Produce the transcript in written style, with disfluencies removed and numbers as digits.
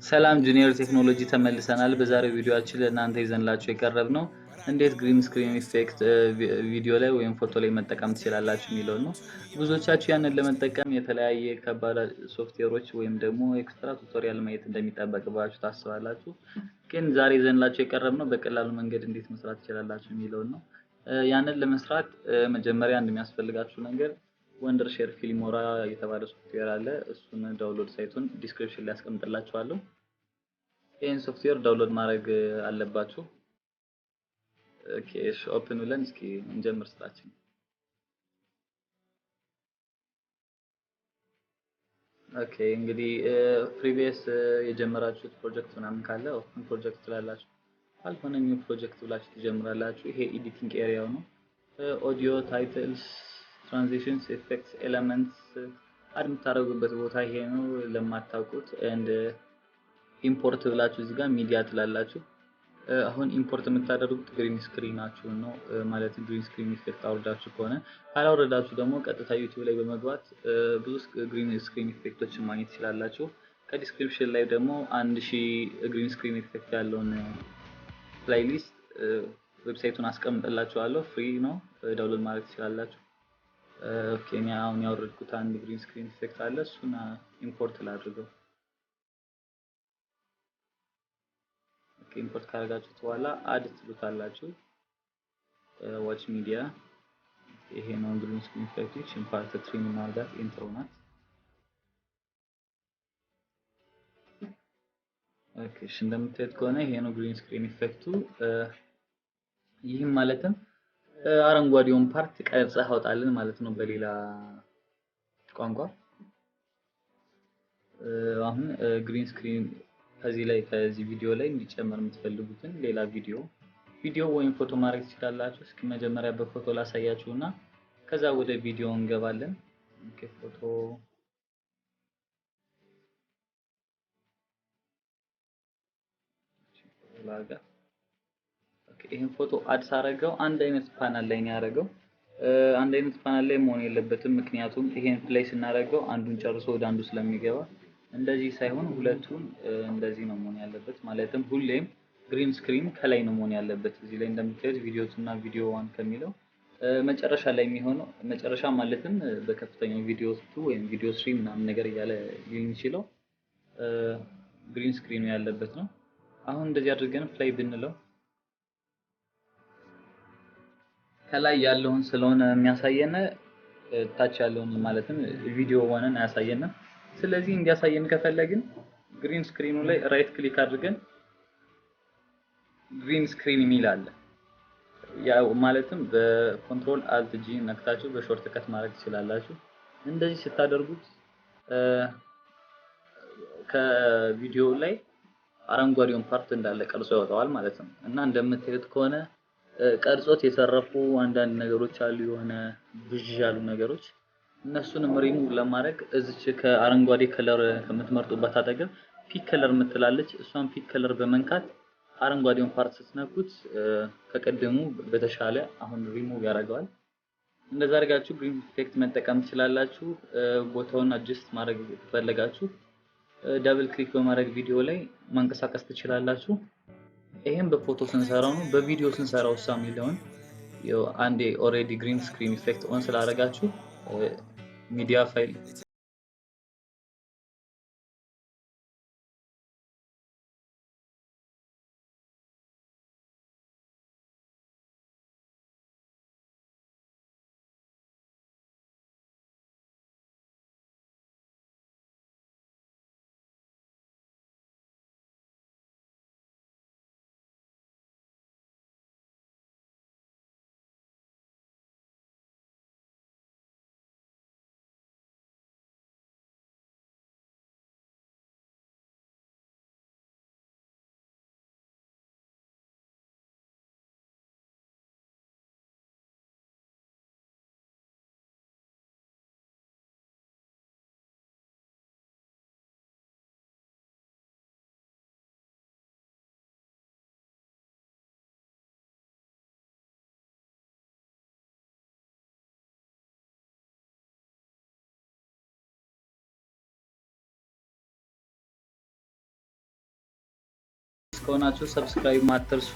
ሰላም ጁኒየር ቴክኖሎጂ ተመልሰናል። በዛሬው ቪዲዮአችን ለእናንተ ይዘንላችሁ የቀረብነው እንዴት ግሪን ስክሪን ኢፌክት ቪዲዮ ላይ ወይም ፎቶ ላይ መጠቀም ትችላላችሁ የሚለው ነው። ብዙዎቻችሁ ያንን ለመጠቀም የተለያየ ከባድ ሶፍትዌሮች ወይም ደግሞ ኤክስትራ ቱቶሪያል ማየት እንደሚጠበቅባችሁ ታስባላችሁ። ግን ዛሬ ይዘንላችሁ የቀረብነው በቀላሉ መንገድ እንዴት መስራት ትችላላችሁ የሚለው ነው። ያንን ለመስራት መጀመሪያ እንደሚያስፈልጋችሁ ነገር ወንደርሼር ፊልሞራ የተባለ ሶፍትዌር አለ። እሱን ዳውንሎድ ሳይቱን ዲስክሪፕሽን ላይ አስቀምጥላችኋለሁ። ይሄን ሶፍትዌር ዳውንሎድ ማድረግ አለባችሁ። ኦኬ እሺ ኦፕን ብለን እስኪ እንጀምር ስራችን። ኦኬ እንግዲህ ፕሪቪየስ የጀመራችሁት ፕሮጀክት ምናምን ካለ ኦፕን ፕሮጀክት ትላላችሁ። አልሆነ ኒው ፕሮጀክት ብላችሁ ትጀምራላችሁ። ይሄ ኤዲቲንግ ኤሪያው ነው። ኦዲዮ ታይትልስ ትራንዚሽንስ ኢፌክትስ ኤሌመንትስ አድ የምታደርጉበት ቦታ ይሄ ነው ለማታውቁት። ኤንድ ኢምፖርት ብላችሁ እዚህ ጋር ሚዲያ ትላላችሁ። አሁን ኢምፖርት የምታደርጉት ግሪን ስክሪናችሁን ነው ማለት ግሪን ስክሪን ኢፌክት አውርዳችሁ ከሆነ ካላወረዳችሁ ደግሞ ቀጥታ ዩቲዩብ ላይ በመግባት ብዙ ግሪን ስክሪን ኢፌክቶችን ማግኘት ትችላላችሁ። ከዲስክሪፕሽን ላይ ደግሞ 1000 ግሪን ስክሪን ኢፌክት ያለውን ፕሌይሊስት ዌብሳይቱን አስቀምጥላችኋለሁ። ፍሪ ነው፣ ዳውንሎድ ማድረግ ትችላላችሁ። ኦኬ እኔ አሁን ያወረድኩት አንድ ግሪን ስክሪን ኢፌክት አለ። እሱን ኢምፖርት ላድርገው። ኦኬ ኢምፖርት ካደረጋችሁት በኋላ አድ ትሉታላችሁ። ዋች ሚዲያ ይሄ ነው ግሪን ስክሪን ኢፌክት ኢምፖርት ትሪም ማድረግ ኢንትሮ ናት። ኦኬ እሺ እንደምታዩት ከሆነ ይሄ ነው ግሪን ስክሪን ኢፌክቱ። ይህም ማለትም አረንጓዴውን ፓርት ቀርጸህ አውጣልን ማለት ነው በሌላ ቋንቋ። አሁን ግሪን ስክሪን ከዚህ ቪዲዮ ላይ እንዲጨመር የምትፈልጉትን ሌላ ቪዲዮ ወይም ፎቶ ማድረግ ትችላላችሁ። እስኪ መጀመሪያ በፎቶ ላሳያችሁና ከዛ ወደ ቪዲዮ እንገባለን። ኦኬ ፎቶ ላጋ ይሄን ፎቶ አድ ሳረገው አንድ አይነት ፓናል ላይ ነው ያደረገው። አንድ አይነት ፓናል ላይ መሆን የለበትም፣ ምክንያቱም ይሄን ፕሌይ ስናደርገው አንዱን ጨርሶ ወደ አንዱ ስለሚገባ። እንደዚህ ሳይሆን ሁለቱን እንደዚህ ነው መሆን ያለበት። ማለትም ሁሌም ግሪን ስክሪን ከላይ ነው መሆን ያለበት። እዚህ ላይ እንደምታዩት ቪዲዮ 2 እና ቪዲዮ 1 ከሚለው መጨረሻ ላይ የሚሆነው መጨረሻ ማለትም በከፍተኛው ቪዲዮ 2 ወይም ቪዲዮ 3 ምናምን ነገር እያለ ሊሆን ይችላል ግሪን ስክሪኑ ያለበት ነው። አሁን እንደዚህ አድርገን ፕሌይ ብንለው ከላይ ያለውን ስለሆነ የሚያሳየን ታች ያለውን ማለትም ቪዲዮ 1ን አያሳየንም። ስለዚህ እንዲያሳየን ከፈለግን ግሪን ስክሪኑ ላይ ራይት ክሊክ አድርገን ግሪን ስክሪን የሚል አለ። ያው ማለትም በኮንትሮል አልት ጂ ነክታችሁ በሾርት ከት ማድረግ ትችላላችሁ። እንደዚህ ስታደርጉት ከቪዲዮ ላይ አረንጓዴውን ፓርት እንዳለ ቀርጾ ያወጣዋል ማለት ነው። እና እንደምታዩት ከሆነ ቀርጾት የተረፉ አንዳንድ ነገሮች አሉ፣ የሆነ ብዥ ያሉ ነገሮች። እነሱንም ሪሙቭ ለማድረግ እዚች ከአረንጓዴ ከለር ከምትመርጡበት አጠገብ ፒክ ከለር ምትላለች። እሷን ፒክ ከለር በመንካት አረንጓዴውን ፓርት ስትነኩት ከቀደሙ በተሻለ አሁን ሪሙቭ ያደርገዋል። እንደዛ አድርጋችሁ ግሪን ኢፌክት መጠቀም ትችላላችሁ። ቦታውን አድጀስት ማድረግ ከፈለጋችሁ ዳብል ክሊክ በማድረግ ቪዲዮ ላይ ማንቀሳቀስ ትችላላችሁ። ይሄን በፎቶ ስንሰራው ነው። በቪዲዮ ስንሰራው የሚለውን ያው አንዴ ኦሬዲ ግሪን ስክሪን ኢፌክት ኦን ስላደረጋችሁ ሚዲያ ፋይል ከሆናችሁ ሰብስክራይብ ማትርሱ።